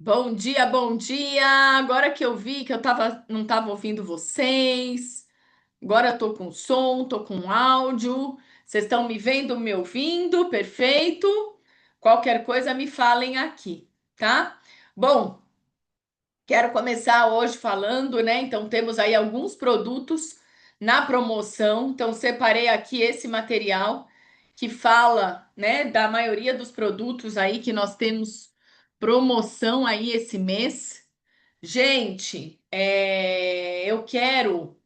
Bom dia, bom dia. Agora que eu vi que não tava ouvindo vocês. Agora eu tô com som, tô com áudio. Vocês estão me vendo, me ouvindo? Perfeito. Qualquer coisa me falem aqui, tá? Bom, quero começar hoje falando, né? Então temos aí alguns produtos na promoção. Então separei aqui esse material que fala, né, da maioria dos produtos aí que nós temos promoção aí esse mês. Gente, eu quero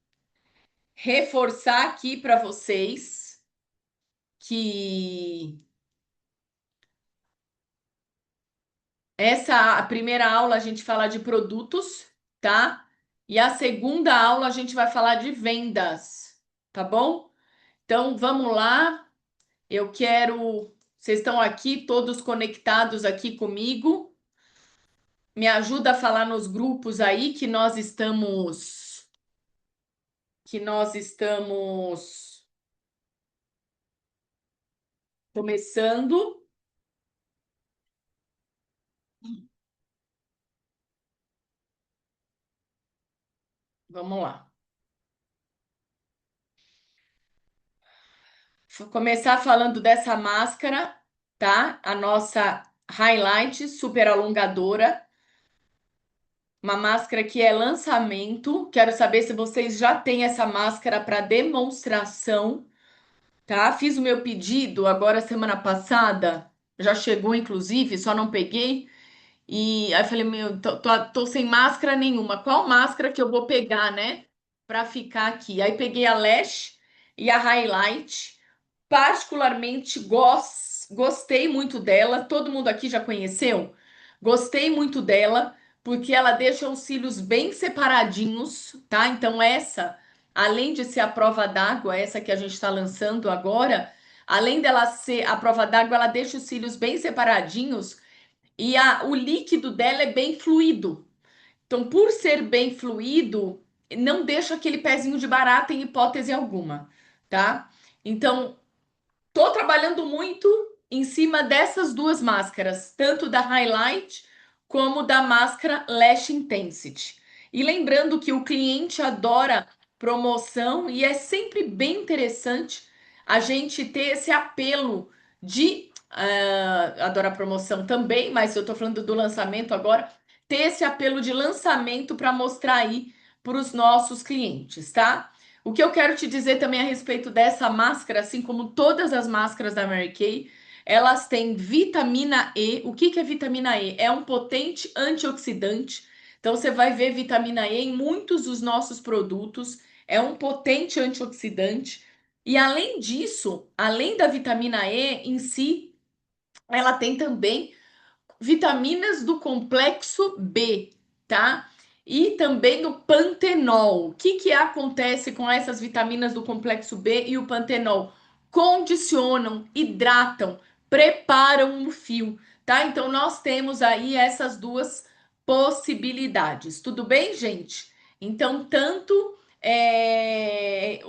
reforçar aqui para vocês que a primeira aula a gente fala de produtos, tá? E a segunda aula a gente vai falar de vendas, tá bom? Então vamos lá. Eu quero. Vocês estão aqui todos conectados aqui comigo. Me ajuda a falar nos grupos aí que nós estamos começando. Vamos lá. Vou começar falando dessa máscara, tá? A nossa Highlight super alongadora. Uma máscara que é lançamento. Quero saber se vocês já têm essa máscara para demonstração, tá? Fiz o meu pedido agora semana passada. Já chegou, inclusive, só não peguei. E aí eu falei, meu, tô sem máscara nenhuma. Qual máscara que eu vou pegar, né? Pra ficar aqui. Aí peguei a Lash e a Highlight. Particularmente gostei muito dela. Todo mundo aqui já conheceu? Gostei muito dela, porque ela deixa os cílios bem separadinhos, tá? Então, essa, além de ser a prova d'água, essa que a gente está lançando agora, além dela ser a prova d'água, ela deixa os cílios bem separadinhos e o líquido dela é bem fluido. Então, por ser bem fluido, não deixa aquele pezinho de barata em hipótese alguma, tá? Então, tô trabalhando muito em cima dessas duas máscaras, tanto da Highlight como da máscara Lash Intensity. E lembrando que o cliente adora promoção e é sempre bem interessante a gente ter esse apelo de adora promoção também, mas eu tô falando do lançamento agora, ter esse apelo de lançamento para mostrar aí para os nossos clientes, tá? O que eu quero te dizer também a respeito dessa máscara, assim como todas as máscaras da Mary Kay, elas têm vitamina E. O que que é vitamina E? É um potente antioxidante. Então você vai ver vitamina E em muitos dos nossos produtos. É um potente antioxidante. E além disso, além da vitamina E em si, ela tem também vitaminas do complexo B, tá? E também o pantenol. O que que acontece com essas vitaminas do complexo B e o pantenol? Condicionam, hidratam, preparam o fio, tá? Então nós temos aí essas duas possibilidades. Tudo bem, gente? Então, tanto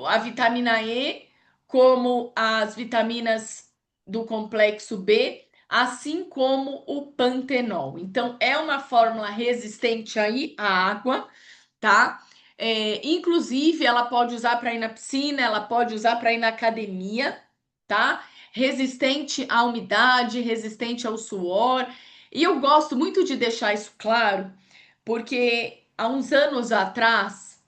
a vitamina E como as vitaminas do complexo B, assim como o pantenol. Então, é uma fórmula resistente aí à água, tá? Inclusive, ela pode usar para ir na piscina, ela pode usar para ir na academia, tá? Resistente à umidade, resistente ao suor. E eu gosto muito de deixar isso claro, porque há uns anos atrás,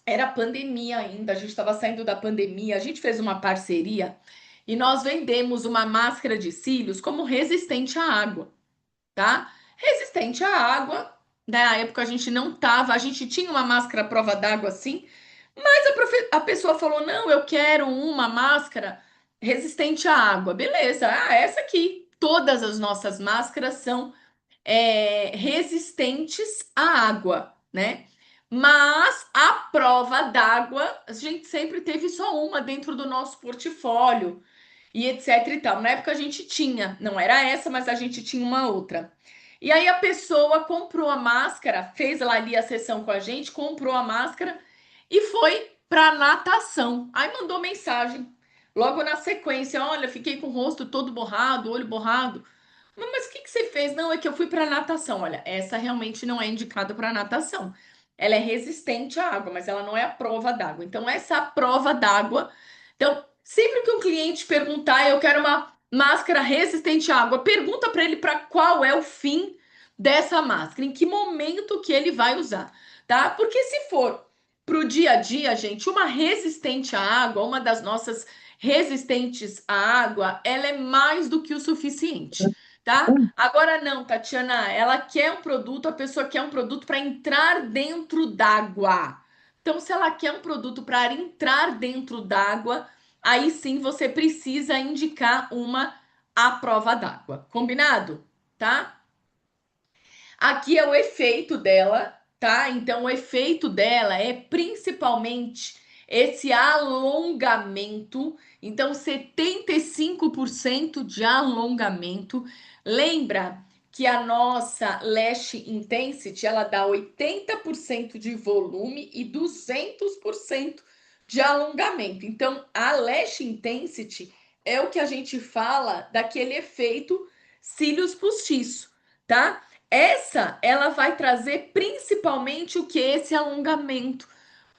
era pandemia ainda, a gente estava saindo da pandemia, a gente fez uma parceria e nós vendemos uma máscara de cílios como resistente à água, tá? Resistente à água. Na época a gente não tava, a gente tinha uma máscara à prova d'água assim, mas a pessoa falou: não, eu quero uma máscara resistente à água. Beleza, essa aqui. Todas as nossas máscaras são resistentes à água, né? Mas a prova d'água, a gente sempre teve só uma dentro do nosso portfólio e etc e tal. Na época a gente tinha, não era essa, mas a gente tinha uma outra. E aí a pessoa comprou a máscara, fez lá ali a sessão com a gente, comprou a máscara e foi para natação. Aí mandou mensagem logo na sequência: olha, fiquei com o rosto todo borrado, olho borrado. Mas o que que você fez? Não, é que eu fui para natação. Olha, essa realmente não é indicada para natação. Ela é resistente à água, mas ela não é a prova d'água. Então, essa é a prova d'água. Então, sempre que um cliente perguntar, eu quero uma máscara resistente à água, pergunta para ele para qual é o fim dessa máscara, em que momento que ele vai usar, tá? Porque se for para o dia a dia, gente, uma resistente à água, uma das nossas resistentes à água, ela é mais do que o suficiente, tá? Agora não, Tatiana, ela quer um produto, a pessoa quer um produto para entrar dentro d'água. Então, se ela quer um produto para entrar dentro d'água, aí sim você precisa indicar uma à prova d'água. Combinado? Tá? Aqui é o efeito dela, tá? Então, o efeito dela é principalmente esse alongamento. Então, 75% de alongamento. Lembra que a nossa Lash Intensity, ela dá 80% de volume e 200% de alongamento. Então, a Lash Intensity é o que a gente fala daquele efeito cílios postiço, tá? Essa, ela vai trazer principalmente o que? Esse alongamento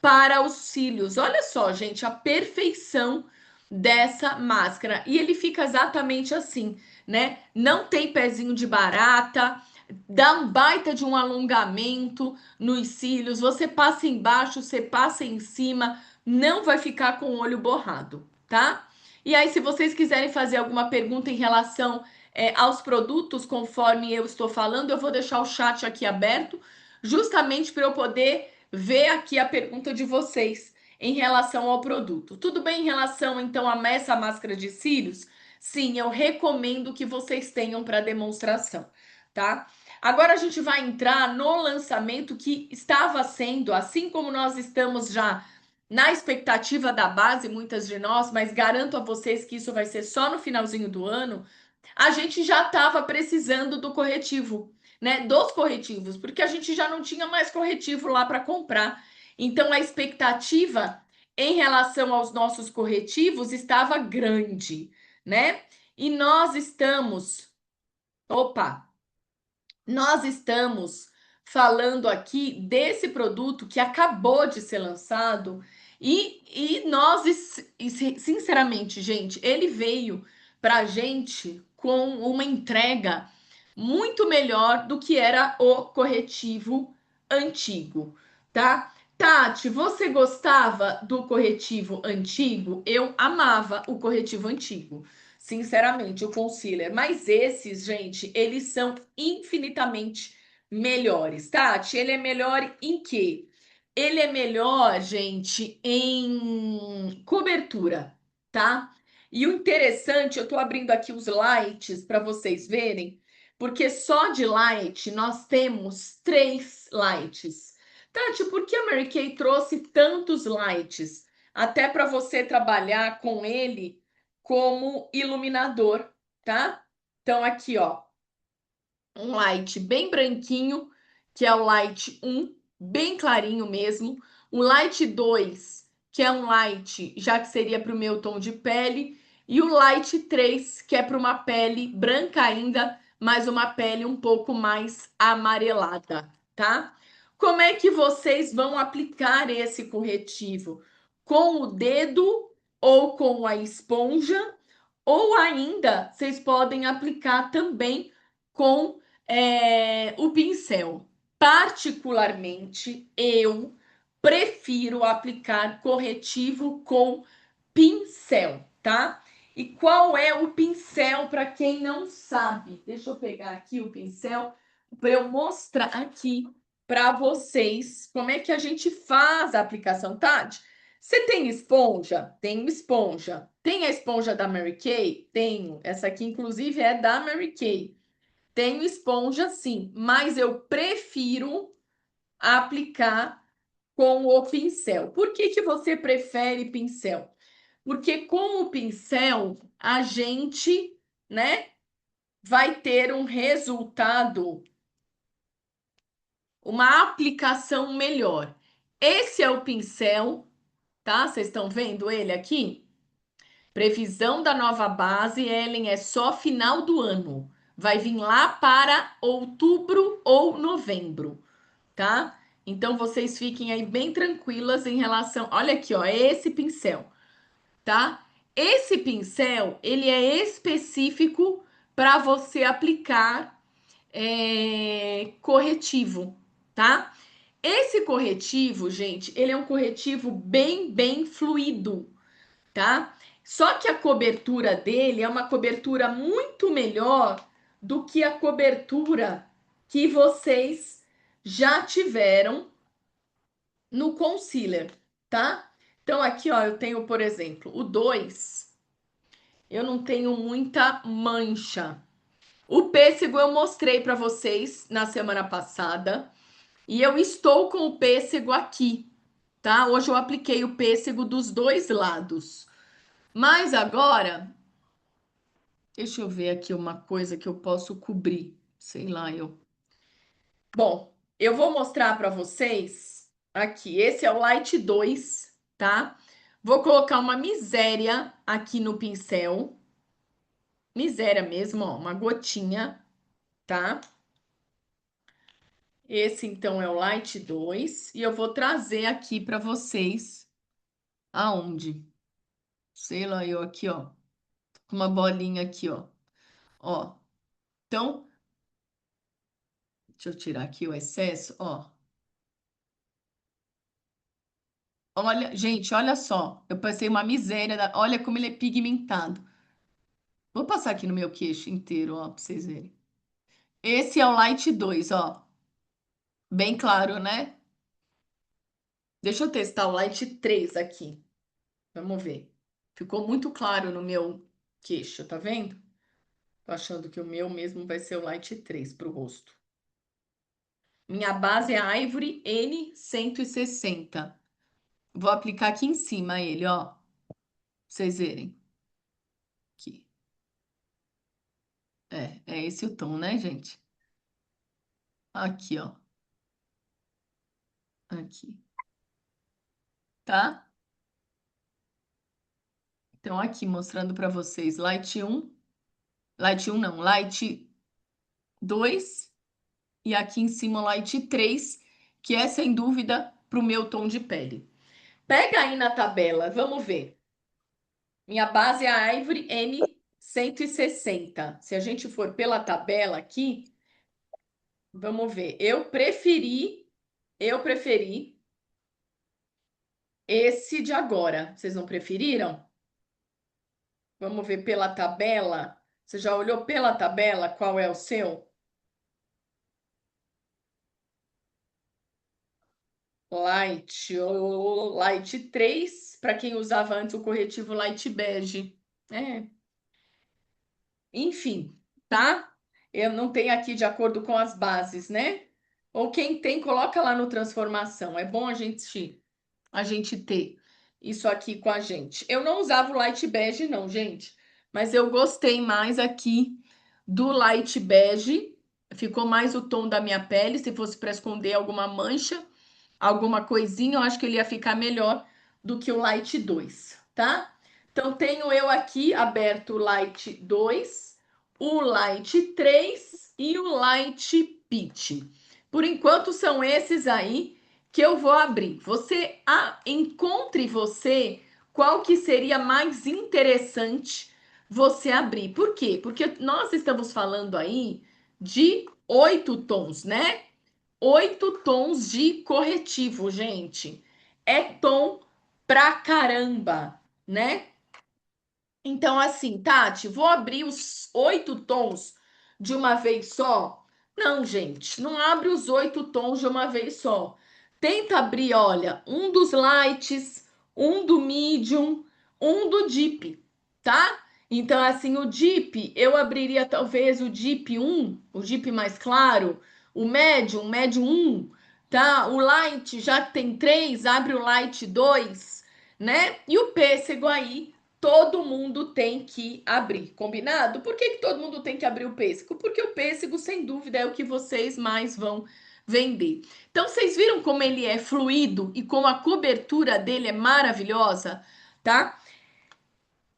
para os cílios. Olha só, gente, a perfeição dessa máscara. E ele fica exatamente assim, né? Não tem pezinho de barata, dá um baita de um alongamento nos cílios. Você passa embaixo, você passa em cima, não vai ficar com o olho borrado, tá? E aí, se vocês quiserem fazer alguma pergunta em relação aos produtos, conforme eu estou falando, eu vou deixar o chat aqui aberto, justamente para eu poder ver aqui a pergunta de vocês em relação ao produto. Tudo bem em relação, então, a essa máscara de cílios? Sim, eu recomendo que vocês tenham para demonstração, tá? Agora a gente vai entrar no lançamento que estava sendo, assim como nós estamos já na expectativa da base, muitas de nós, mas garanto a vocês que isso vai ser só no finalzinho do ano. A gente já estava precisando do corretivo, né? Dos corretivos, porque a gente já não tinha mais corretivo lá para comprar. Então a expectativa em relação aos nossos corretivos estava grande, né? E opa, nós estamos falando aqui desse produto que acabou de ser lançado sinceramente, gente, ele veio para a gente com uma entrega muito melhor do que era o corretivo antigo, tá? Tati, você gostava do corretivo antigo? Eu amava o corretivo antigo, sinceramente, o concealer. Mas esses, gente, eles são infinitamente melhores. Tati, ele é melhor em quê? Ele é melhor, gente, em cobertura, tá? E o interessante, eu tô abrindo aqui os lights para vocês verem, porque só de light nós temos 3 lights. Tati, por que a Mary Kay trouxe tantos lights? Até para você trabalhar com ele como iluminador, tá? Então, aqui, ó, um light bem branquinho, que é o light 1, bem clarinho mesmo. O light 2, que é um light, já que seria para o meu tom de pele. E o light 3, que é para uma pele branca ainda, mas uma pele um pouco mais amarelada, tá? Como é que vocês vão aplicar esse corretivo? Com o dedo ou com a esponja? Ou ainda, vocês podem aplicar também com o pincel. Particularmente, eu prefiro aplicar corretivo com pincel, tá? E qual é o pincel para quem não sabe? Deixa eu pegar aqui o pincel para eu mostrar aqui para vocês como é que a gente faz a aplicação, Tati. Você tem esponja? Tenho esponja. Tem a esponja da Mary Kay? Tenho. Essa aqui, inclusive, é da Mary Kay. Tenho esponja, sim, mas eu prefiro aplicar com o pincel. Por que que você prefere pincel? Porque com o pincel a gente, né, vai ter um resultado, uma aplicação melhor. Esse é o pincel, tá? Vocês estão vendo ele aqui? Previsão da nova base, Ellen, é só final do ano. vai vir lá para outubro ou novembro, tá? Então vocês fiquem aí bem tranquilas em relação. Olha aqui, ó, é esse pincel, tá? Esse pincel, ele é específico para você aplicar corretivo, tá? Esse corretivo, gente, ele é um corretivo bem fluido, tá? Só que a cobertura dele é uma cobertura muito melhor do que a cobertura que vocês já tiveram no concealer, tá? Então aqui, ó, eu tenho, por exemplo, o 2, eu não tenho muita mancha. O pêssego eu mostrei para vocês na semana passada e eu estou com o pêssego aqui, tá? Hoje eu apliquei o pêssego dos dois lados. Mas agora, deixa eu ver aqui uma coisa que eu posso cobrir. Sei lá, eu. Bom, eu vou mostrar para vocês aqui. Esse é o Light 2, tá? Vou colocar uma miséria aqui no pincel. Miséria mesmo, ó, uma gotinha, tá? Esse então é o Light 2 e eu vou trazer aqui para vocês aonde? Sei lá, eu aqui, ó, com uma bolinha aqui, ó. Ó. Então, deixa eu tirar aqui o excesso, ó. Olha, gente, olha só. Eu passei uma miséria. Olha como ele é pigmentado. Vou passar aqui no meu queixo inteiro, ó, pra vocês verem. Esse é o Light 2, ó. Bem claro, né? Deixa eu testar o Light 3 aqui. Vamos ver. Ficou muito claro no meu queixo, tá vendo? Tô achando que o meu mesmo vai ser o Light 3 pro rosto. Minha base é a Ivory N160. Vou aplicar aqui em cima ele, ó. Pra vocês verem. Aqui. É esse o tom, né, gente? Aqui, ó. Aqui, tá? Então, aqui mostrando para vocês Light um não, Light 2 e aqui em cima o Light 3, que é sem dúvida pro meu tom de pele. Pega aí na tabela, vamos ver. Minha base é a Ivory N160. Se a gente for pela tabela aqui, vamos ver. Eu preferi esse de agora. Vocês não preferiram? Vamos ver pela tabela. Você já olhou pela tabela qual é o seu? O Light 3 para quem usava antes o corretivo Light Bege. É, enfim, tá? Eu não tenho aqui de acordo com as bases, né? Ou quem tem, coloca lá no transformação. É bom a gente ter isso aqui com a gente. Eu não usava o Light Bege, não, gente. Mas eu gostei mais aqui do Light Bege. Ficou mais o tom da minha pele. Se fosse para esconder alguma mancha, alguma coisinha, eu acho que ele ia ficar melhor do que o Light 2, tá? Então, tenho eu aqui aberto o Light 2, o Light 3 e o Light Peach. Por enquanto, são esses aí que eu vou abrir. Encontre você qual que seria mais interessante você abrir. Por quê? Porque nós estamos falando aí de 8 tons, né? 8 tons de corretivo, gente. É tom pra caramba, né? Então, assim, Tati, vou abrir os 8 tons de uma vez só? Não, gente, não abre os 8 tons de uma vez só. Tenta abrir, olha, um dos lights, um do medium, um do deep, tá? Então, assim, o deep, eu abriria talvez o deep 1, o deep mais claro, o médium 1, tá? O light já tem 3, abre o light 2, né? E o pêssego aí todo mundo tem que abrir, combinado? Por que que todo mundo tem que abrir o pêssego? Porque o pêssego, sem dúvida, é o que vocês mais vão vender. Então, vocês viram como ele é fluido e como a cobertura dele é maravilhosa, tá?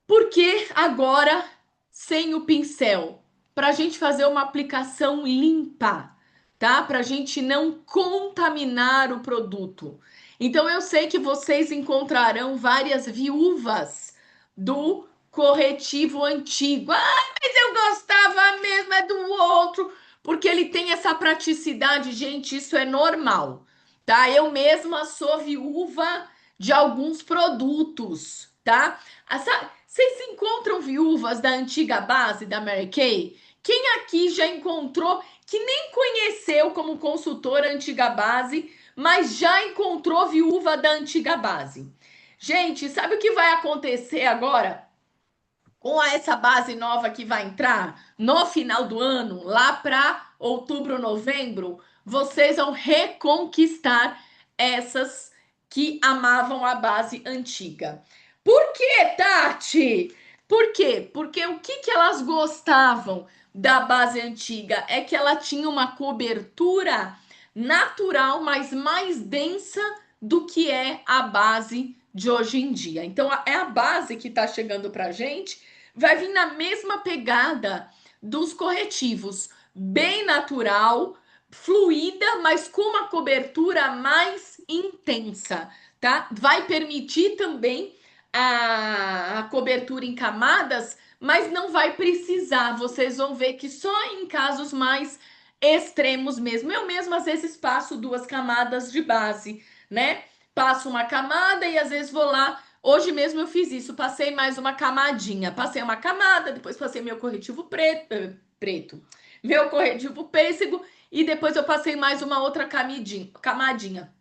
Porque agora, sem o pincel? para a gente fazer uma aplicação limpa, tá? Para a gente não contaminar o produto. Então, eu sei que vocês encontrarão várias viúvas do corretivo antigo. Ah, mas eu gostava mesmo é do outro, porque ele tem essa praticidade, gente, isso é normal, tá? Eu mesma sou viúva de alguns produtos, tá? Vocês encontram viúvas da antiga base da Mary Kay? Quem aqui já encontrou, que nem conheceu como consultora antiga base, mas já encontrou viúva da antiga base? Gente, sabe o que vai acontecer agora? Com essa base nova que vai entrar no final do ano, lá para outubro, novembro, vocês vão reconquistar essas que amavam a base antiga. Por que, Tati? Por quê? Porque o que elas gostavam da base antiga é que ela tinha uma cobertura natural, mas mais densa do que é a base de hoje em dia. Então, é a base que está chegando para a gente vai vir na mesma pegada dos corretivos, bem natural, fluida, mas com uma cobertura mais intensa, tá? Vai permitir também a cobertura em camadas, mas não vai precisar. Vocês vão ver que só em casos mais extremos mesmo. Eu mesmo às vezes passo duas camadas de base, né? Passo uma camada e às vezes vou lá. Hoje mesmo eu fiz isso, passei mais uma camadinha. Passei uma camada, depois passei meu corretivo preto, meu corretivo pêssego e depois eu passei mais uma outra camadinha.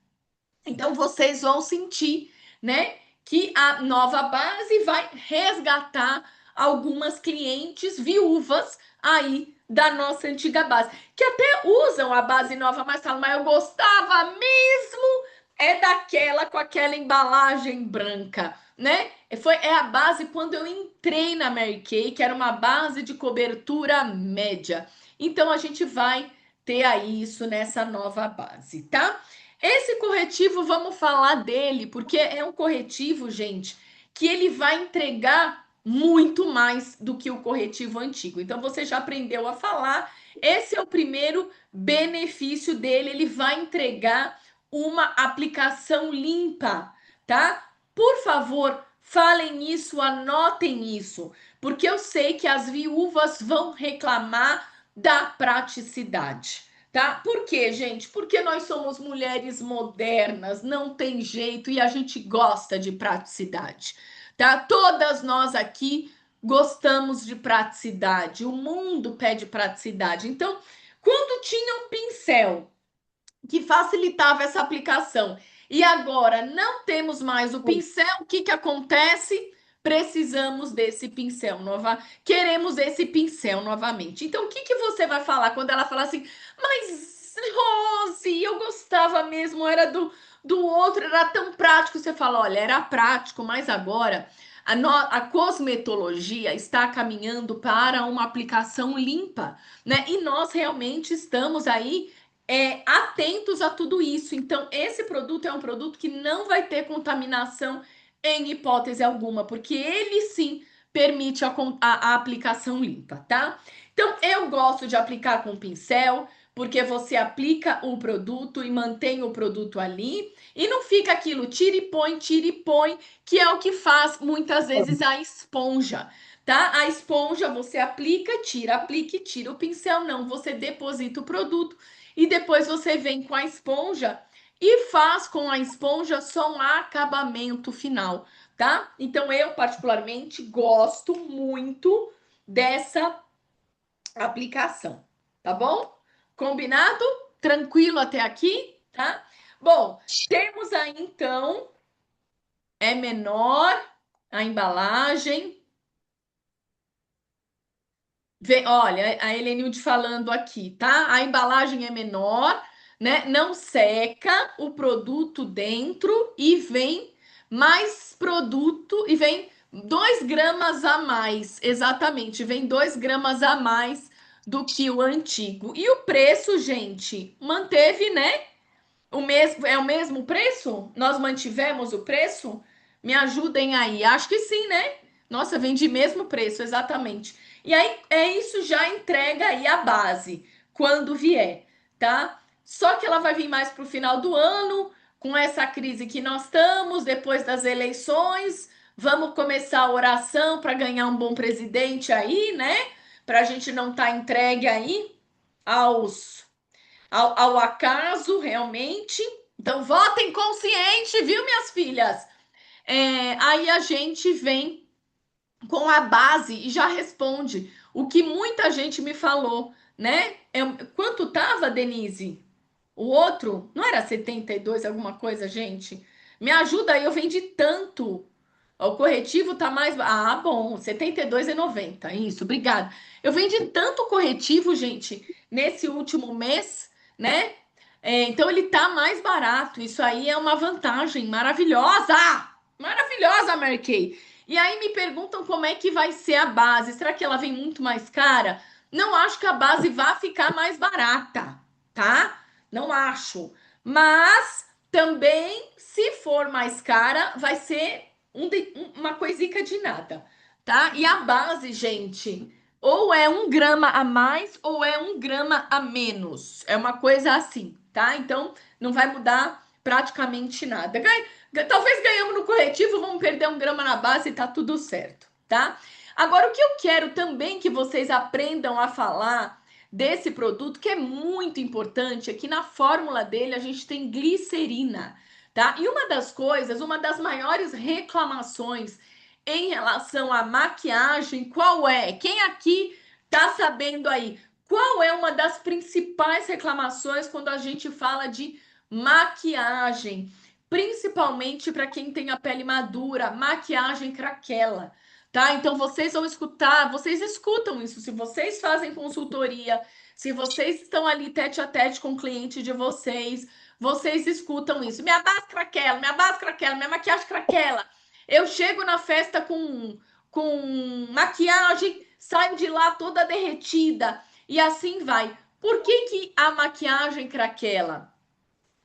Então vocês vão sentir, né, que a nova base vai resgatar algumas clientes viúvas aí da nossa antiga base, que até usam a base nova, mas falam, mas eu gostava mesmo é daquela com aquela embalagem branca, né? É a base quando eu entrei na Mary Kay, que era uma base de cobertura média. Então a gente vai ter aí isso nessa nova base, tá? Esse corretivo, vamos falar dele, porque é um corretivo, gente, que ele vai entregar muito mais do que o corretivo antigo. Então, você já aprendeu a falar. Esse é o primeiro benefício dele. Ele vai entregar uma aplicação limpa, tá? Por favor, falem isso, anotem isso, porque eu sei que as viúvas vão reclamar da praticidade. Tá? Por quê, gente? Porque nós somos mulheres modernas, não tem jeito e a gente gosta de praticidade, tá? Todas nós aqui gostamos de praticidade, o mundo pede praticidade. Então, quando tinha um pincel que facilitava essa aplicação e agora não temos mais o pincel, o que que acontece? Precisamos desse pincel queremos esse pincel novamente. Então, o que que você vai falar quando ela falar assim, mas Rose, eu gostava mesmo, era do outro, era tão prático. Você fala, olha, era prático, mas agora a cosmetologia está caminhando para uma aplicação limpa, né? E nós realmente estamos aí atentos a tudo isso. Então, esse produto é um produto que não vai ter contaminação em hipótese alguma, porque ele sim permite a aplicação limpa, tá? Então, eu gosto de aplicar com pincel, porque você aplica o produto e mantém o produto ali, e não fica aquilo tira e põe, que é o que faz muitas vezes a esponja. Tá? A esponja você aplica e tira. O pincel não, você deposita o produto e depois você vem com a esponja e faz com a esponja só um acabamento final, tá? Então eu particularmente gosto muito dessa aplicação, tá bom? Combinado? Tranquilo até aqui, tá? Bom, temos aí então é menor a embalagem. Olha, a Helenilde falando aqui, tá? A embalagem é menor, né? Não seca o produto dentro e vem mais produto e vem 2 gramas a mais, exatamente, vem 2 gramas a mais do que o antigo. E o preço, gente, manteve, né? O mesmo, é o mesmo preço? Nós mantivemos o preço? Me ajudem aí. Acho que sim, né? Nossa, vendi mesmo preço, exatamente. E aí, isso já entrega aí a base, quando vier, tá? Só que ela vai vir mais pro final do ano, com essa crise que nós estamos, depois das eleições, vamos começar a oração para ganhar um bom presidente aí, né? Para a gente não estar entregue aí ao acaso, realmente. Então, votem consciente, viu, minhas filhas? Aí a gente vem com a base e já responde o que muita gente me falou, né? Quanto tava, Denise? O outro? Não era 72 alguma coisa, gente? Me ajuda aí, eu vendi tanto. O corretivo tá mais. Ah, bom, 72,90. Isso, obrigada. Eu vendi tanto corretivo, gente, nesse último mês, né? Então ele tá mais barato. Isso aí é uma vantagem maravilhosa! Maravilhosa, Mary Kay. E aí me perguntam como é que vai ser a base. Será que ela vem muito mais cara? Não acho que a base vá ficar mais barata, tá? Não acho. Mas também, se for mais cara, vai ser uma coisica de nada, tá? E a base, gente, ou é 1 grama a mais ou é 1 grama a menos. É uma coisa assim, tá? Então não vai mudar praticamente nada. Talvez ganhamos no corretivo, vamos perder 1 grama na base e tá tudo certo, tá? Agora, o que eu quero também que vocês aprendam a falar desse produto, que é muito importante, é que na fórmula dele a gente tem glicerina, tá? E uma das coisas, uma das maiores reclamações em relação à maquiagem, qual é? Quem aqui tá sabendo aí? Qual é uma das principais reclamações quando a gente fala de maquiagem? Principalmente para quem tem a pele madura, maquiagem craquela, tá? Então vocês vão escutar, vocês escutam isso, se vocês fazem consultoria, se vocês estão ali tete a tete com o cliente de vocês, vocês escutam isso. Minha base craquela, minha base craquela, minha maquiagem craquela. Eu chego na festa com maquiagem, saio de lá toda derretida e assim vai. Por que que a maquiagem craquela?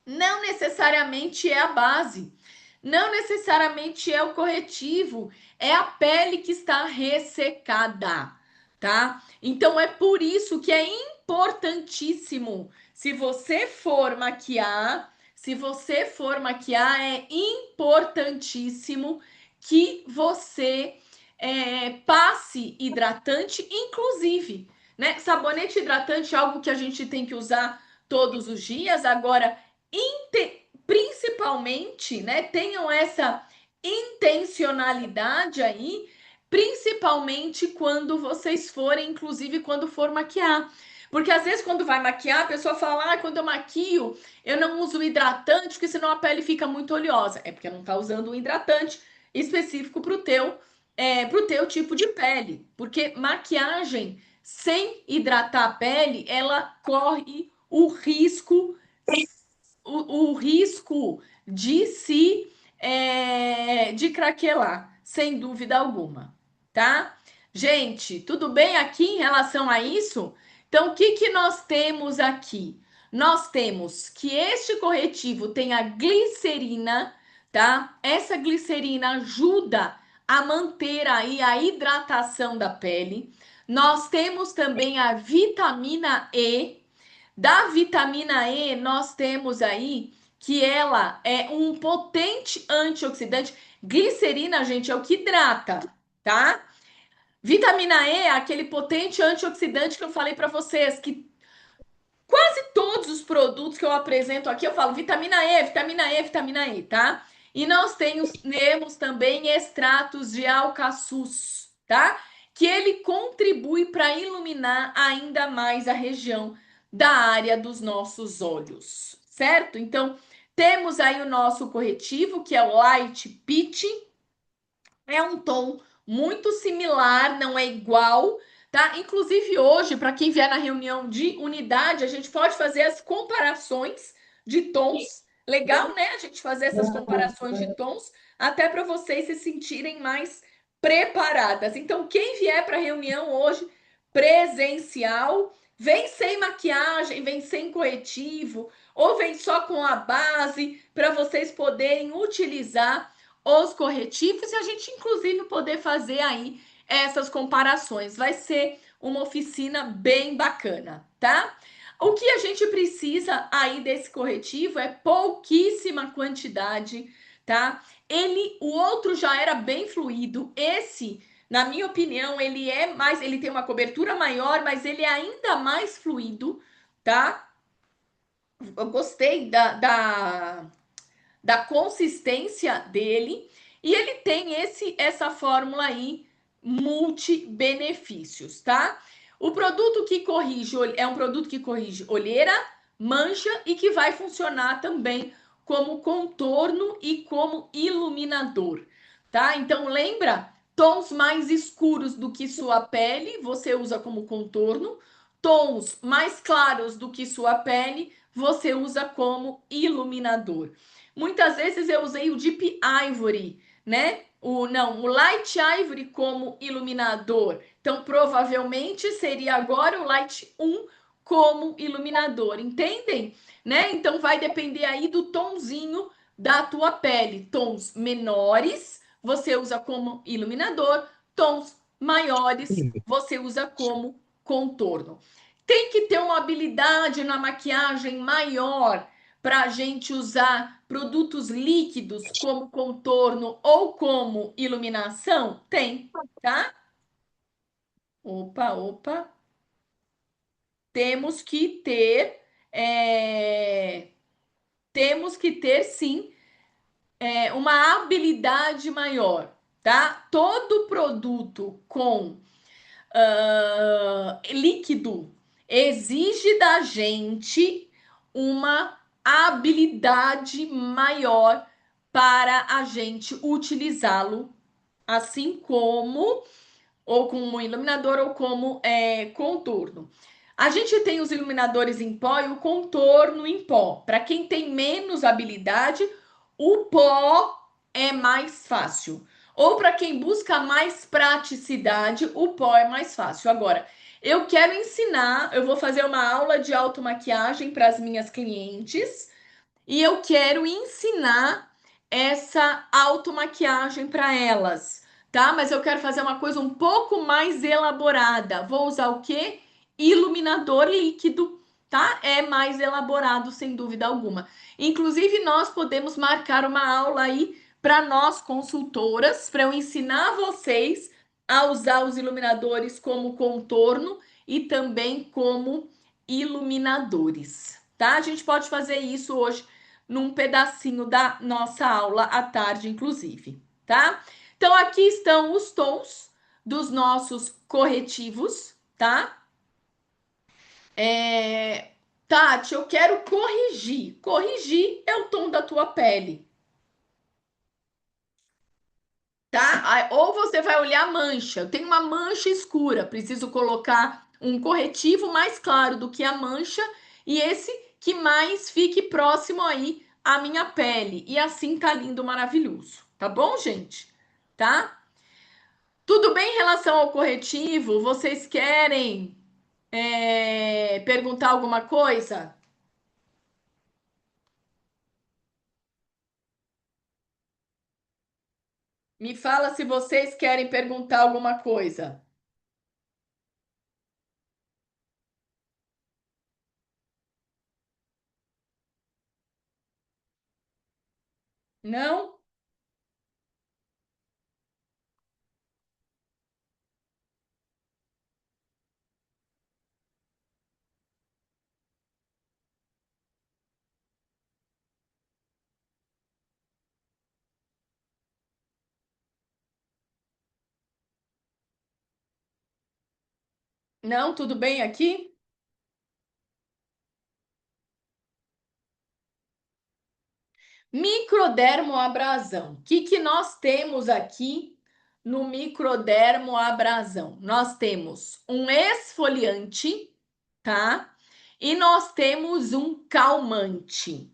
Não necessariamente é a base, não necessariamente é o corretivo, é a pele que está ressecada, tá? Então é por isso que é importantíssimo, se você for maquiar, é importantíssimo que você passe hidratante, inclusive, né? Sabonete hidratante é algo que a gente tem que usar todos os dias. Agora, principalmente, né, tenham essa intencionalidade aí, principalmente quando vocês forem, inclusive quando for maquiar. Porque às vezes quando vai maquiar, a pessoa fala: "Ah, quando eu maquio, eu não uso hidratante, porque senão a pele fica muito oleosa". É porque não tá usando um hidratante específico pro teu tipo de pele. Porque maquiagem sem hidratar a pele, ela corre o risco de de craquelar, sem dúvida alguma, tá? Gente, tudo bem aqui em relação a isso? Então, o que que nós temos aqui? Nós temos que este corretivo tem a glicerina, tá? Essa glicerina ajuda a manter aí a hidratação da pele. Nós temos também a vitamina E. Da vitamina E, nós temos aí que ela é um potente antioxidante. Glicerina, gente, é o que hidrata, tá? Vitamina E é aquele potente antioxidante que eu falei para vocês, que quase todos os produtos que eu apresento aqui, eu falo vitamina E, vitamina E, vitamina E, tá? E nós temos também extratos de alcaçuz, tá? Que ele contribui para iluminar ainda mais a região da área dos nossos olhos, certo? Então, temos aí o nosso corretivo, que é o Light Peach, é um tom muito similar, não é igual, tá? Inclusive hoje, para quem vier na reunião de unidade, a gente pode fazer as comparações de tons. Legal, né? A gente fazer essas comparações de tons, até para vocês se sentirem mais preparadas. Então, quem vier para a reunião hoje presencial, vem sem maquiagem, vem sem corretivo, ou vem só com a base, para vocês poderem utilizar os corretivos e a gente, inclusive, poder fazer aí essas comparações. Vai ser uma oficina bem bacana, tá? O que a gente precisa aí desse corretivo é pouquíssima quantidade, tá? O outro já era bem fluido. Esse, na minha opinião, ele tem uma cobertura maior, mas ele é ainda mais fluido, tá? Eu gostei da consistência dele e ele tem essa fórmula aí multi-benefícios, tá? O produto que corrige é um produto que corrige olheira, mancha e que vai funcionar também como contorno e como iluminador, tá? Então lembra, tons mais escuros do que sua pele, você usa como contorno, tons mais claros do que sua pele, você usa como iluminador. Muitas vezes eu usei o Deep Ivory, né? O Light Ivory como iluminador. Então, provavelmente seria agora o Light 1 como iluminador, entendem? Né? Então, vai depender aí do tonzinho da tua pele. Tons menores, você usa como iluminador. Tons maiores, você usa como contorno. Tem que ter uma habilidade na maquiagem maior para a gente usar produtos líquidos como contorno ou como iluminação? Tem, tá? Opa, opa. Temos que ter, é, temos que ter sim, uma habilidade maior, tá? Todo produto com líquido exige da gente uma habilidade maior para a gente utilizá-lo, assim como ou como iluminador ou como contorno. A gente tem os iluminadores em pó e o contorno em pó. Para quem tem menos habilidade, o pó é mais fácil. Ou para quem busca mais praticidade, o pó é mais fácil. Agora, eu quero ensinar, eu vou fazer uma aula de automaquiagem para as minhas clientes e eu quero ensinar essa automaquiagem para elas, tá? Mas eu quero fazer uma coisa um pouco mais elaborada. Vou usar o quê? Iluminador líquido, tá? É mais elaborado, sem dúvida alguma. Inclusive, nós podemos marcar uma aula aí para nós consultoras, para eu ensinar vocês a usar os iluminadores como contorno e também como iluminadores, tá? A gente pode fazer isso hoje num pedacinho da nossa aula à tarde, inclusive, tá? Então, aqui estão os tons dos nossos corretivos, tá? Tati, eu quero corrigir. Corrigir é o tom da tua pele, tá? Ou você vai olhar a mancha. Eu tenho uma mancha escura, preciso colocar um corretivo mais claro do que a mancha e esse que mais fique próximo aí à minha pele. E assim tá lindo, maravilhoso. Tá bom, gente? Tá? Tudo bem em relação ao corretivo? Vocês querem perguntar alguma coisa? Me fala se vocês querem perguntar alguma coisa. Não? Não? Tudo bem aqui? Microdermoabrasão. O que que nós temos aqui no microdermoabrasão? Nós temos um esfoliante, tá? E nós temos um calmante.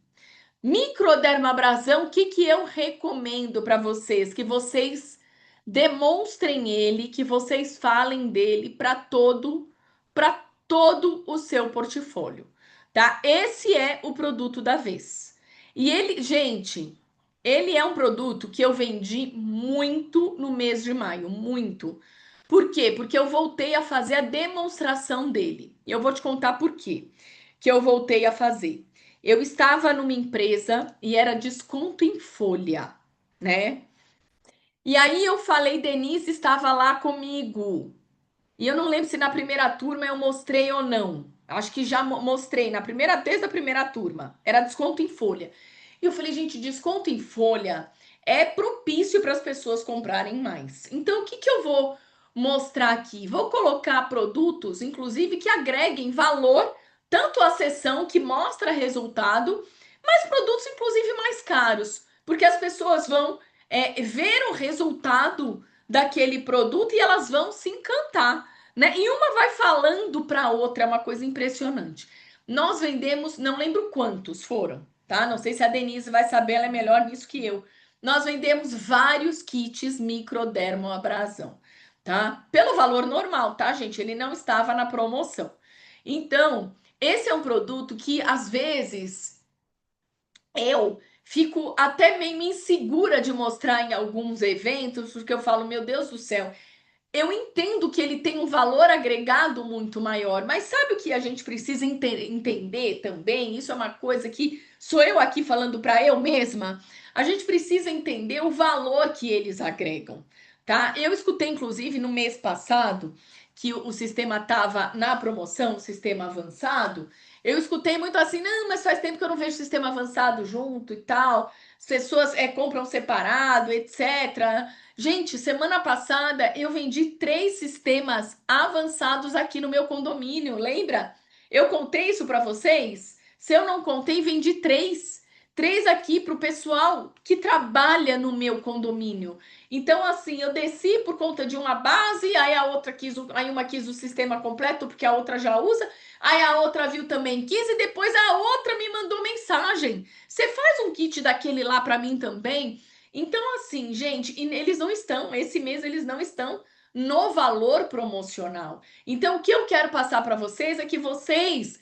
Microdermabrasão, o que que eu recomendo para vocês? Que vocês demonstrem ele, que vocês falem dele para todo o seu portfólio, tá? Esse é o produto da vez. E ele, gente, ele é um produto que eu vendi muito no mês de maio, muito. Por quê? Porque eu voltei a fazer a demonstração dele. E eu vou te contar por quê que eu voltei a fazer. Eu estava numa empresa e era desconto em folha, né? E aí eu falei, Denise estava lá comigo. E eu não lembro se na primeira turma eu mostrei ou não. Acho que já mostrei na primeira vez da primeira turma. Era desconto em folha. E eu falei, gente, desconto em folha é propício para as pessoas comprarem mais. Então, o que que eu vou mostrar aqui? Vou colocar produtos, inclusive, que agreguem valor, tanto à sessão que mostra resultado, mas produtos, inclusive, mais caros, porque as pessoas vão ver o resultado daquele produto e elas vão se encantar, né? E uma vai falando para a outra, é uma coisa impressionante. Nós vendemos, não lembro quantos foram, tá? Não sei se a Denise vai saber, ela é melhor nisso que eu. Nós vendemos vários kits microdermoabrasão, tá? Pelo valor normal, tá, gente? Ele não estava na promoção. Então, esse é um produto que às vezes eu fico até meio insegura de mostrar em alguns eventos, porque eu falo, meu Deus do céu, eu entendo que ele tem um valor agregado muito maior, mas sabe o que a gente precisa entender também? Isso é uma coisa que sou eu aqui falando para eu mesma. A gente precisa entender o valor que eles agregam, tá? Eu escutei, inclusive, no mês passado, que o sistema estava na promoção, o sistema avançado. Eu escutei muito assim, não, mas faz tempo que eu não vejo sistema avançado junto e tal. As pessoas compram separado, etc. Gente, semana passada eu vendi 3 sistemas avançados aqui no meu condomínio, lembra? Eu contei isso para vocês? Se eu não contei, vendi 3. 3 aqui para o pessoal que trabalha no meu condomínio. Então, assim, eu desci por conta de uma base, aí a outra aí uma quis o sistema completo, porque a outra já usa, aí a outra viu também quis, e depois a outra me mandou mensagem. Você faz um kit daquele lá para mim também? Então, assim, gente, e eles não estão, esse mês eles não estão no valor promocional. Então, o que eu quero passar para vocês é que vocês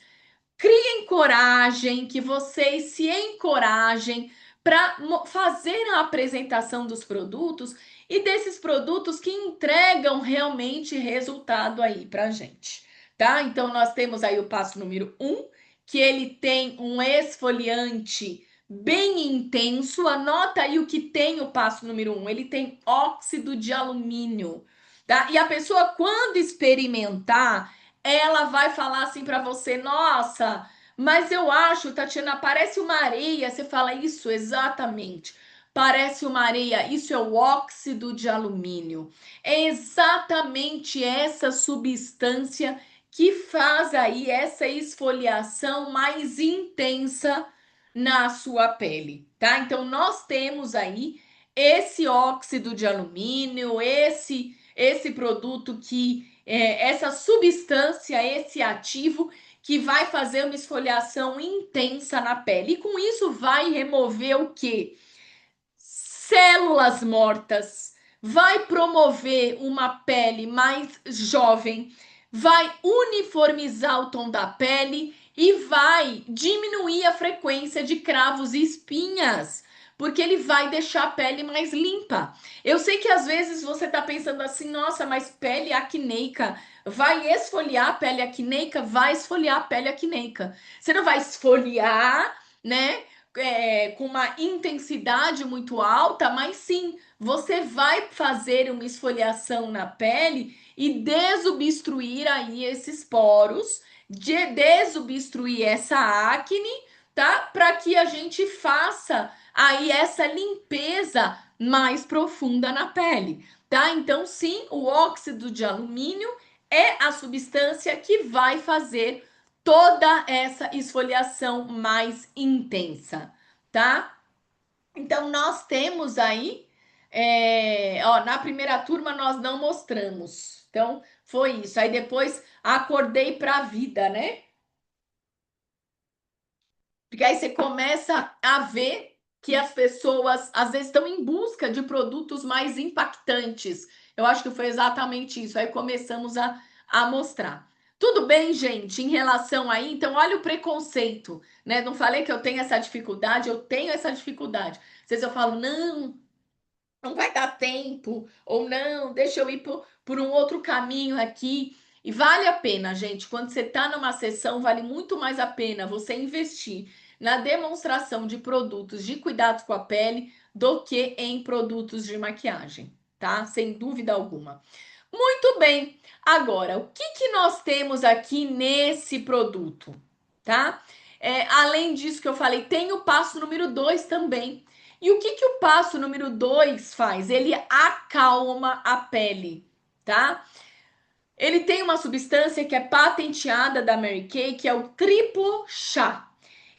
criem coragem, que vocês se encorajem para fazer a apresentação dos produtos e desses produtos que entregam realmente resultado aí para gente, tá? Então, nós temos aí o passo número 1, que ele tem um esfoliante bem intenso. Anota aí o que tem o passo número 1. Ele tem óxido de alumínio, tá? E a pessoa, quando experimentar, ela vai falar assim para você: nossa, mas eu acho, Tatiana, parece uma areia. Você fala isso exatamente. Parece uma areia. Isso é o óxido de alumínio. É exatamente essa substância que faz aí essa esfoliação mais intensa na sua pele, tá? Então nós temos aí esse óxido de alumínio, esse produto que essa substância, esse ativo que vai fazer uma esfoliação intensa na pele. E com isso vai remover o quê? Células mortas, vai promover uma pele mais jovem, vai uniformizar o tom da pele e vai diminuir a frequência de cravos e espinhas, porque ele vai deixar a pele mais limpa. Eu sei que às vezes você tá pensando assim, nossa, mas pele acneica vai esfoliar a pele acneica? Vai esfoliar a pele acneica. Você não vai esfoliar, né? Com uma intensidade muito alta, mas sim, você vai fazer uma esfoliação na pele e desobstruir aí esses poros, desobstruir essa acne, tá? Para que a gente faça aí essa limpeza mais profunda na pele, tá? Então, sim, o óxido de alumínio é a substância que vai fazer toda essa esfoliação mais intensa, tá? Então, nós temos aí, ó, na primeira turma nós não mostramos. Então, foi isso. Aí depois acordei para a vida, né? Porque aí você começa a ver que as pessoas às vezes estão em busca de produtos mais impactantes. Eu acho que foi exatamente isso. Aí começamos a mostrar. Tudo bem, gente, em relação aí, então olha o preconceito, né? Não falei que eu tenho essa dificuldade, eu tenho essa dificuldade. Às vezes eu falo, não, não vai dar tempo, ou não, deixa eu ir por um outro caminho aqui. E vale a pena, gente. Quando você está numa sessão, vale muito mais a pena você investir na demonstração de produtos de cuidados com a pele do que em produtos de maquiagem, tá? Sem dúvida alguma. Muito bem. Agora, o que que nós temos aqui nesse produto, tá? Além disso que eu falei, tem o passo número 2 também. E o que que o passo número 2 faz? Ele acalma a pele, tá? Ele tem uma substância que é patenteada da Mary Kay, que é o triplo chá.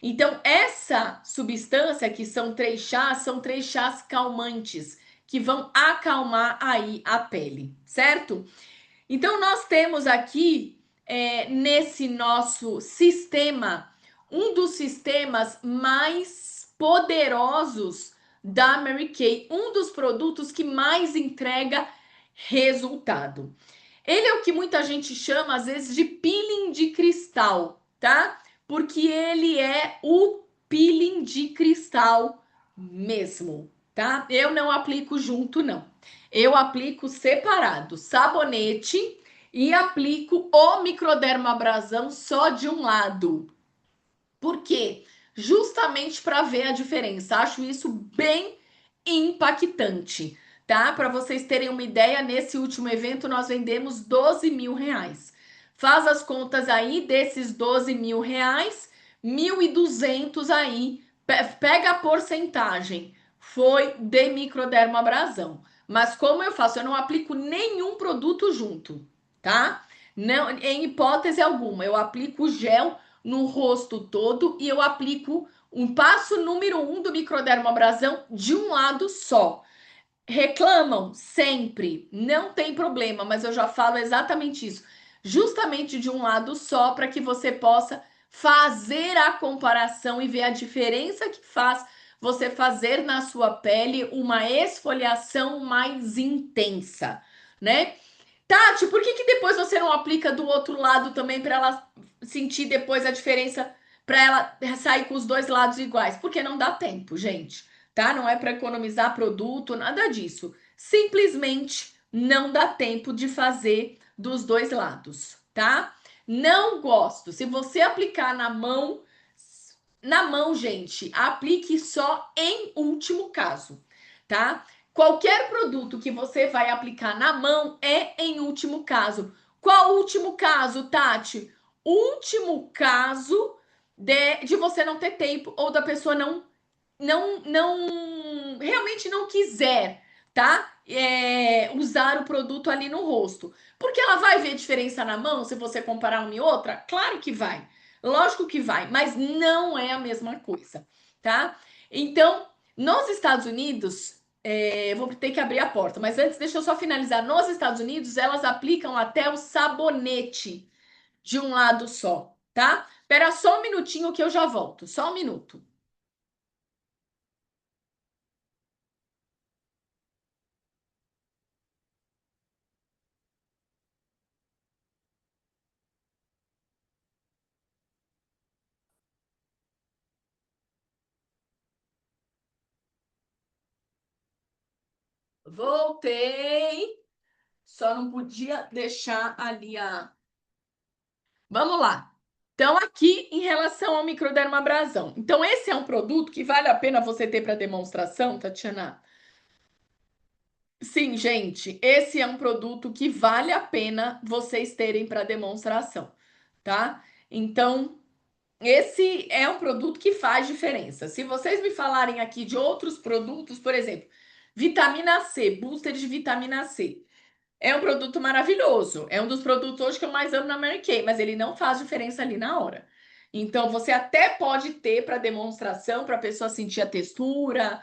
Então, essa substância, que são três chás calmantes, que vão acalmar aí a pele, certo? Então, nós temos aqui, nesse nosso sistema, um dos sistemas mais poderosos da Mary Kay, um dos produtos que mais entrega resultado. Ele é o que muita gente chama, às vezes, de peeling de cristal, tá? Porque ele é o peeling de cristal mesmo, tá? Eu não aplico junto, não. Eu aplico separado, sabonete e aplico o microdermabrasão só de um lado. Por quê? Justamente para ver a diferença. Acho isso bem impactante, tá? Para vocês terem uma ideia, nesse último evento nós vendemos 12 mil reais. Faz as contas aí desses 12 mil reais, 1.200 aí, pega a porcentagem, foi de microdermabrasão. Mas como eu faço? Eu não aplico nenhum produto junto, tá? Não, em hipótese alguma, eu aplico o gel no rosto todo e eu aplico um passo número 1 do microdermabrasão de um lado só. Reclamam sempre, não tem problema, mas eu já falo exatamente isso. Justamente de um lado só, para que você possa fazer a comparação e ver a diferença que faz você fazer na sua pele uma esfoliação mais intensa, né? Tati, por que que depois você não aplica do outro lado também para ela sentir depois a diferença, para ela sair com os dois lados iguais? Porque não dá tempo, gente, tá? Não é para economizar produto, nada disso. Simplesmente não dá tempo de fazer dos dois lados, tá? Não gosto. Se você aplicar na mão, gente, aplique só em último caso, tá? Qualquer produto que você vai aplicar na mão é em último caso. Qual último caso, Tati? Último caso de você não ter tempo ou da pessoa não realmente não quiser, tá? Usar o produto ali no rosto. Porque ela vai ver diferença na mão se você comparar uma e outra? Claro que vai. Lógico que vai, mas não é a mesma coisa, tá? Então, nos Estados Unidos, vou ter que abrir a porta, mas antes deixa eu só finalizar. Nos Estados Unidos, elas aplicam até o sabonete de um lado só, tá? Espera só um minutinho que eu já volto. Só um minuto. Voltei. Só não podia deixar ali a. Vamos lá. Então, aqui em relação ao microdermabrasão. Então, esse é um produto que vale a pena você ter para demonstração, Tatiana? Sim, gente, esse é um produto que vale a pena vocês terem para demonstração, tá? Então, esse é um produto que faz diferença. Se vocês me falarem aqui de outros produtos, por exemplo, vitamina C, booster de vitamina C. É um produto maravilhoso. É um dos produtos hoje que eu mais amo na Mary Kay, mas ele não faz diferença ali na hora. Então, você até pode ter para demonstração, para a pessoa sentir a textura,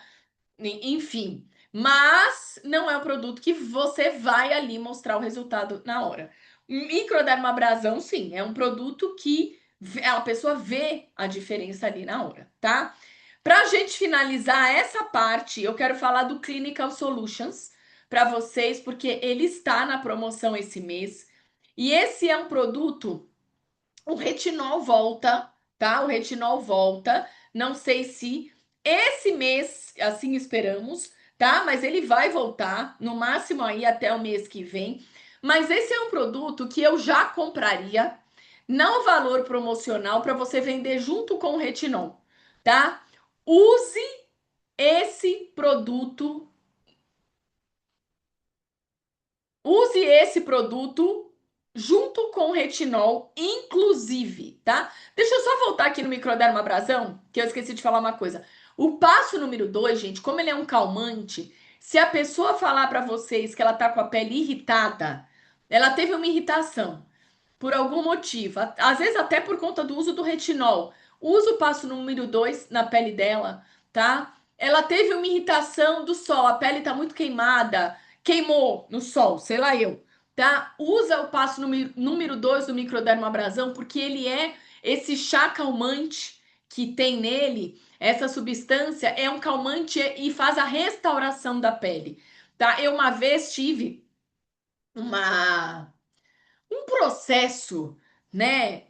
enfim. Mas não é um produto que você vai ali mostrar o resultado na hora. Microdermabrasão, sim, é um produto que a pessoa vê a diferença ali na hora, tá? Pra gente finalizar essa parte, eu quero falar do Clinical Solutions para vocês, porque ele está na promoção esse mês. E esse é um produto, o retinol volta, tá? O retinol volta. Não sei se esse mês, assim esperamos, tá? Mas ele vai voltar, no máximo aí até o mês que vem. Mas esse é um produto que eu já compraria no valor promocional para você vender junto com o retinol, tá? Use esse produto, use esse produto junto com o retinol, inclusive, tá? Deixa eu só voltar aqui no microdermabrasão, que eu esqueci de falar uma coisa. O passo número 2, gente, como ele é um calmante, se a pessoa falar para vocês que ela tá com a pele irritada, ela teve uma irritação por algum motivo, às vezes até por conta do uso do retinol. Usa o passo número 2 na pele dela, tá? Ela teve uma irritação do sol, a pele tá muito queimada, queimou no sol, sei lá eu, tá? Usa o passo número 2 do microdermabrasão, porque ele é esse chá calmante que tem nele, essa substância é um calmante e faz a restauração da pele, tá? Eu uma vez tive uma um processo, né,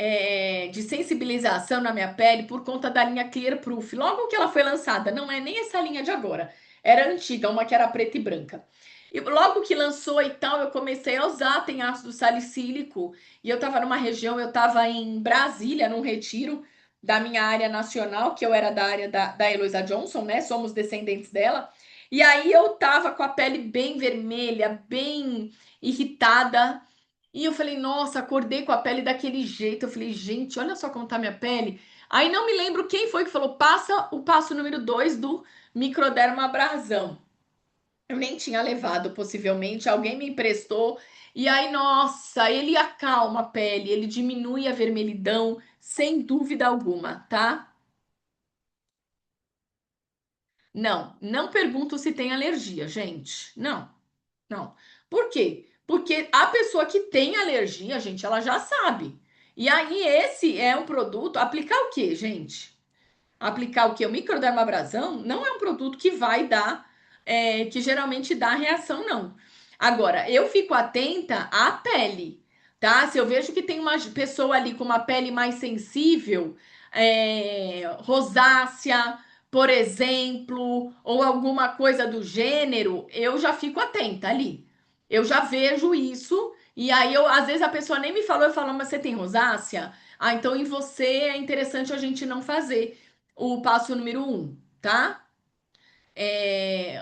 de sensibilização na minha pele por conta da linha Clear Proof. Logo que ela foi lançada, não é nem essa linha de agora, era antiga, uma que era preta e branca. E logo que lançou e tal, eu comecei a usar, tem ácido salicílico, e eu tava numa região, eu tava em Brasília, num retiro da minha área nacional, que eu era da área da Heloísa Johnson, né? Somos descendentes dela. E aí eu tava com a pele bem vermelha, bem irritada, e eu falei, nossa, acordei com a pele daquele jeito. Eu falei, gente, olha só como tá minha pele. Aí não me lembro quem foi que falou, passa o passo número 2 do microdermabrasão. Eu nem tinha levado, possivelmente, alguém me emprestou. E aí, nossa, ele acalma a pele, ele diminui a vermelhidão, sem dúvida alguma, tá? Não, não pergunto se tem alergia, gente. Não. Não. Por quê? Porque a pessoa que tem alergia, gente, ela já sabe. E aí, esse é um produto. Aplicar o quê, gente? Aplicar o quê? O microdermabrasão não é um produto que vai dar, que geralmente dá reação, não. Agora, eu fico atenta à pele, tá? Se eu vejo que tem uma pessoa ali com uma pele mais sensível, rosácea, por exemplo, ou alguma coisa do gênero, eu já fico atenta ali. Eu já vejo isso, e aí eu, às vezes a pessoa nem me falou, eu falo, mas você tem rosácea? Ah, então em você é interessante a gente não fazer o passo número 1, tá?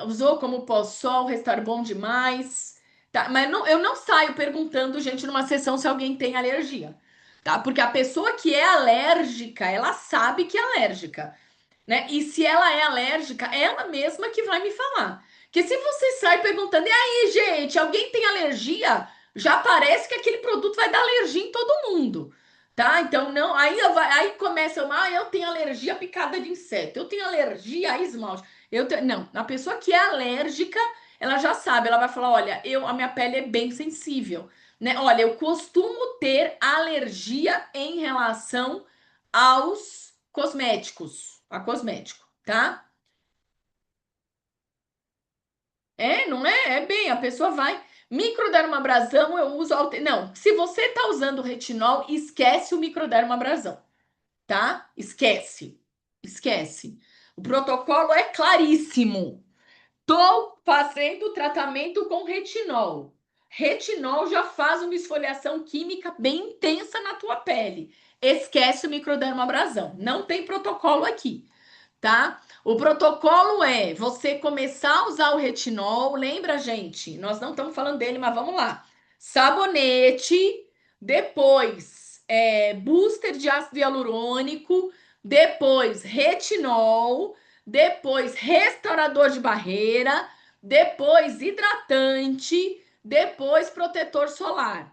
Usou como pós-sol, restar bom demais, tá? Mas não, eu não saio perguntando, gente, numa sessão se alguém tem alergia, tá? Porque a pessoa que é alérgica, ela sabe que é alérgica, né? E se ela é alérgica, ela mesma que vai me falar. Porque se você sai perguntando, e aí, gente, alguém tem alergia? Já parece que aquele produto vai dar alergia em todo mundo, tá? Então não, aí começa, eu tenho alergia à picada de inseto, eu tenho alergia a esmalte. Não, a pessoa que é alérgica, ela já sabe, ela vai falar, olha, a minha pele é bem sensível, né? Olha, eu costumo ter alergia em relação aos cosméticos, a cosmético, tá? Não é? É bem, a pessoa vai. Microdermabrasão eu uso. Não, se você tá usando retinol, esquece o microdermabrasão, tá? Esquece. Esquece. O protocolo é claríssimo. Tô fazendo tratamento com retinol. Retinol já faz uma esfoliação química bem intensa na tua pele. Esquece o microdermabrasão. Não tem protocolo aqui, tá? O protocolo é você começar a usar o retinol. Lembra, gente? Nós não estamos falando dele, mas vamos lá. Sabonete, depois booster de ácido hialurônico, depois retinol, depois restaurador de barreira, depois hidratante, depois protetor solar.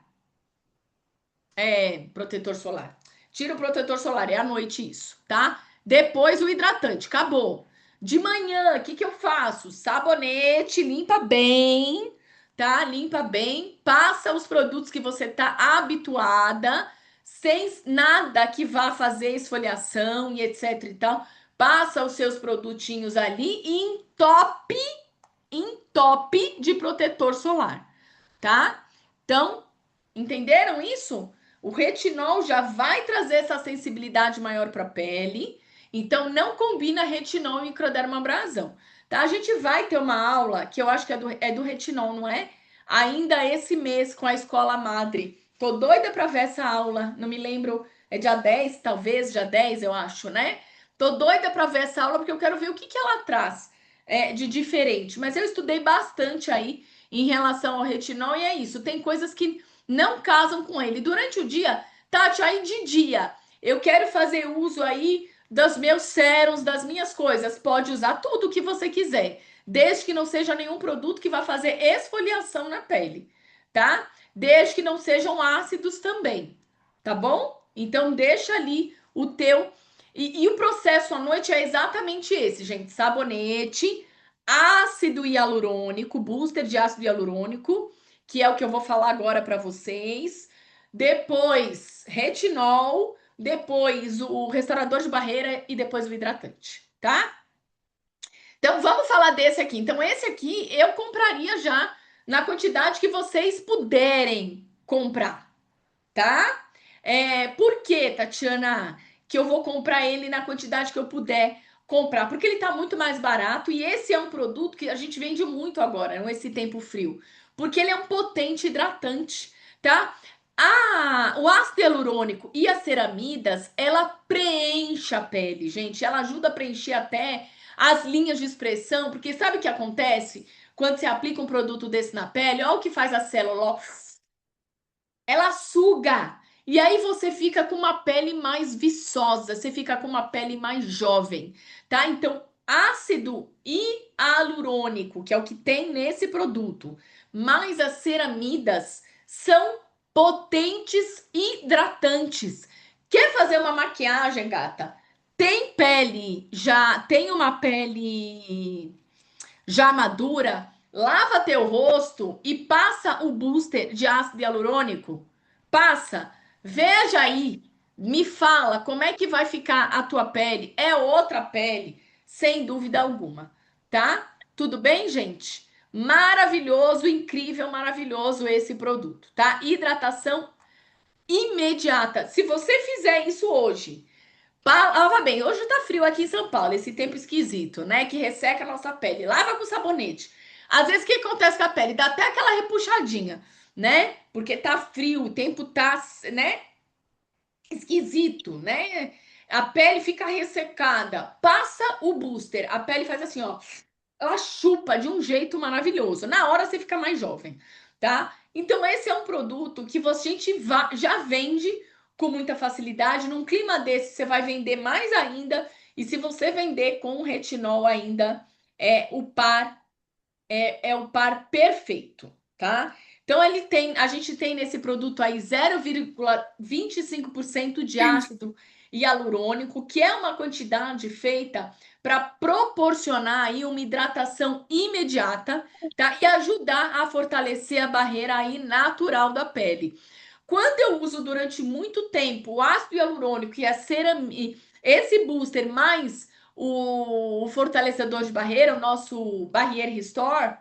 Protetor solar. Tira o protetor solar, é à noite isso, tá? Depois o hidratante, acabou. De manhã, o que que eu faço? Sabonete, limpa bem, tá? Limpa bem, passa os produtos que você tá habituada, sem nada que vá fazer esfoliação e etc e tal. Passa os seus produtinhos ali e entope de protetor solar, tá? Então, entenderam isso? O retinol já vai trazer essa sensibilidade maior para a pele, então não combina retinol e microdermabrasão, tá? A gente vai ter uma aula que eu acho que é do retinol, não é? ainda esse mês com a Escola Madre. Tô doida para ver essa aula. Não me lembro, é dia 10, talvez, dia 10, eu acho, né? Tô doida para ver essa aula porque eu quero ver o que que ela traz de diferente. Mas eu estudei bastante aí em relação ao retinol e é isso. Tem coisas que não casam com ele. Durante o dia, Tati, aí de dia, eu quero fazer uso aí dos meus sérums, das minhas coisas. Pode usar tudo o que você quiser, desde que não seja nenhum produto que vá fazer esfoliação na pele, tá? Desde que não sejam ácidos também, tá bom? Então deixa ali o teu. E o processo à noite é exatamente esse, gente: sabonete, ácido hialurônico, booster de ácido hialurônico, que é o que eu vou falar agora para vocês. Depois, retinol, depois o restaurador de barreira e depois o hidratante, tá? Então vamos falar desse aqui. Então esse aqui eu compraria já na quantidade que vocês puderem comprar, tá? Por que, Tatiana, que eu vou comprar ele na quantidade que eu puder comprar? Porque ele tá muito mais barato e esse é um produto que a gente vende muito agora, nesse tempo frio. Porque ele é um potente hidratante, tá? O ácido hialurônico e as ceramidas, ela preenche a pele, gente. Ela ajuda a preencher até as linhas de expressão, porque sabe o que acontece quando você aplica um produto desse na pele? Olha o que faz a célula, ela suga. E aí você fica com uma pele mais viçosa, você fica com uma pele mais jovem, tá? Então, ácido hialurônico, que é o que tem nesse produto, mais as ceramidas são potentes hidratantes. Quer fazer uma maquiagem, gata? Tem pele, já tem uma pele já madura, lava teu rosto e passa o booster de ácido hialurônico. Passa, veja aí, me fala como é que vai ficar a tua pele. É outra pele, sem dúvida alguma, tá? Tudo bem, gente? Maravilhoso, incrível, maravilhoso esse produto, tá? Hidratação imediata. Se você fizer isso hoje, lava bem, hoje tá frio aqui em São Paulo, esse tempo esquisito, né? Que resseca a nossa pele. Lava com sabonete. Às vezes o que acontece com a pele? Dá até aquela repuxadinha, né? Porque tá frio, o tempo tá, né? Esquisito, né? A pele fica ressecada. Passa o booster, a pele faz assim, ó. Ela chupa de um jeito maravilhoso. Na hora você fica mais jovem, tá? Então esse é um produto que a gente já vende com muita facilidade. Num clima desse você vai vender mais ainda. E se você vender com retinol ainda, é o par perfeito, tá? Então a gente tem nesse produto aí 0,25% de ácido hialurônico, que é uma quantidade feita para proporcionar aí uma hidratação imediata, tá? E ajudar a fortalecer a barreira aí natural da pele. Quando eu uso durante muito tempo o ácido hialurônico e a ceramida, esse booster mais o fortalecedor de barreira, o nosso Barrier Restore,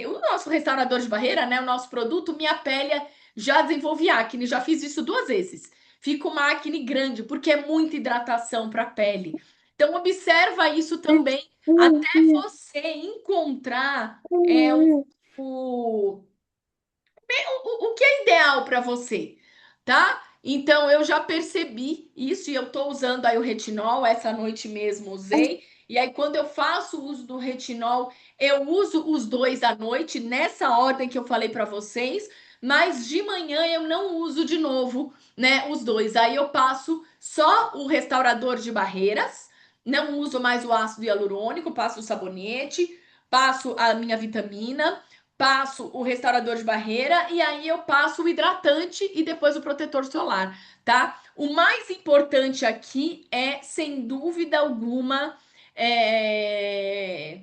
o nosso restaurador de barreira, né? O nosso produto, minha pele já desenvolve acne, já fiz isso 2 vezes. Fica uma acne grande, porque é muita hidratação para a pele. Então, observa isso também, até você encontrar o, o que é ideal para você, tá? Então eu já percebi isso e eu tô usando aí o retinol, essa noite mesmo usei. E aí quando eu faço uso do retinol, eu uso os dois à noite nessa ordem que eu falei para vocês, mas de manhã eu não uso de novo, né, os dois. Aí eu passo só o restaurador de barreiras, não uso mais o ácido hialurônico, passo o sabonete, passo a minha vitamina, passo o restaurador de barreira e aí eu passo o hidratante e depois o protetor solar, tá? O mais importante aqui é, sem dúvida alguma, é...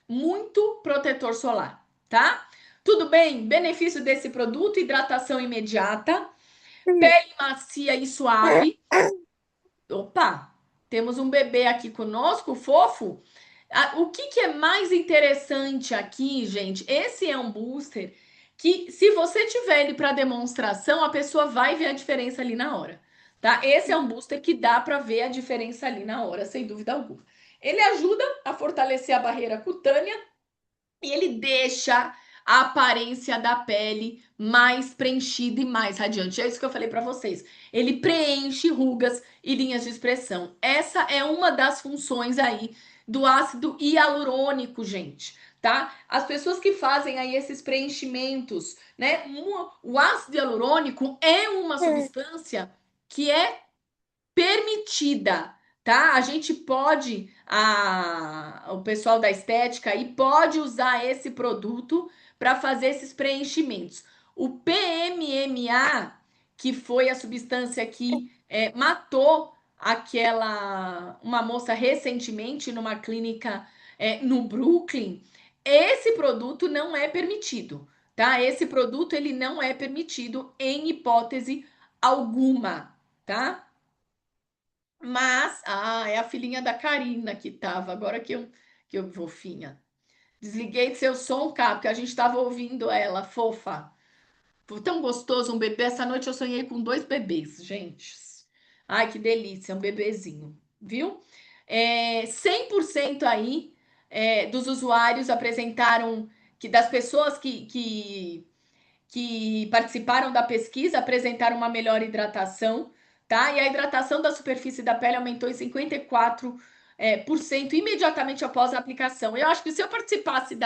muito protetor solar, tá? Tudo bem? Benefício desse produto: hidratação imediata, pele macia e suave. Opa, temos um bebê aqui conosco, fofo. O que, que é mais interessante aqui, gente? Esse é um booster que, se você tiver ele para demonstração, a pessoa vai ver a diferença ali na hora, tá? Esse é um booster que dá para ver a diferença ali na hora, sem dúvida alguma. Ele ajuda a fortalecer a barreira cutânea e ele deixa a aparência da pele mais preenchida e mais radiante. É isso que eu falei para vocês. Ele preenche rugas e linhas de expressão. Essa é uma das funções aí do ácido hialurônico, gente, tá? As pessoas que fazem aí esses preenchimentos, né? O ácido hialurônico é uma substância que é permitida, tá? A gente pode, o pessoal da estética aí pode usar esse produto para fazer esses preenchimentos. O PMMA, que foi a substância que matou uma moça recentemente numa clínica no Brooklyn, esse produto não é permitido, tá? Esse produto ele não é permitido em hipótese alguma, tá? Mas, é a filhinha da Karina que tava, agora que eu fofinha. Desliguei seu som, cara, porque a gente tava ouvindo ela, fofa. Foi tão gostoso um bebê. Essa noite eu sonhei com dois bebês, gente. Ai, que delícia, um bebezinho, viu? 100% aí dos usuários apresentaram que das pessoas que participaram da pesquisa apresentaram uma melhor hidratação, tá? E a hidratação da superfície da pele aumentou em 54% por cento imediatamente após a aplicação. Eu acho que se eu participasse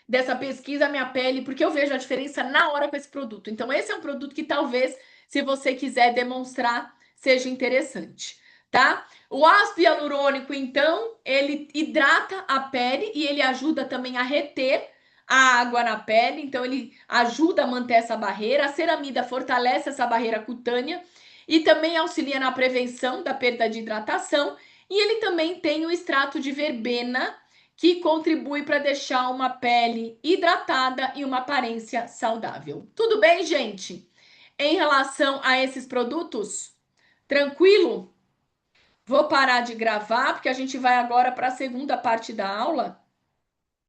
dessa pesquisa, minha pele, porque eu vejo a diferença na hora com esse produto. Então, esse é um produto que talvez, se você quiser demonstrar, seja interessante, tá? O ácido hialurônico, então, ele hidrata a pele e ele ajuda também a reter a água na pele, então ele ajuda a manter essa barreira. A ceramida fortalece essa barreira cutânea e também auxilia na prevenção da perda de hidratação. E ele também tem o extrato de verbena, que contribui para deixar uma pele hidratada e uma aparência saudável. Tudo bem, gente? Em relação a esses produtos, tranquilo? Vou parar de gravar porque a gente vai agora para a segunda parte da aula.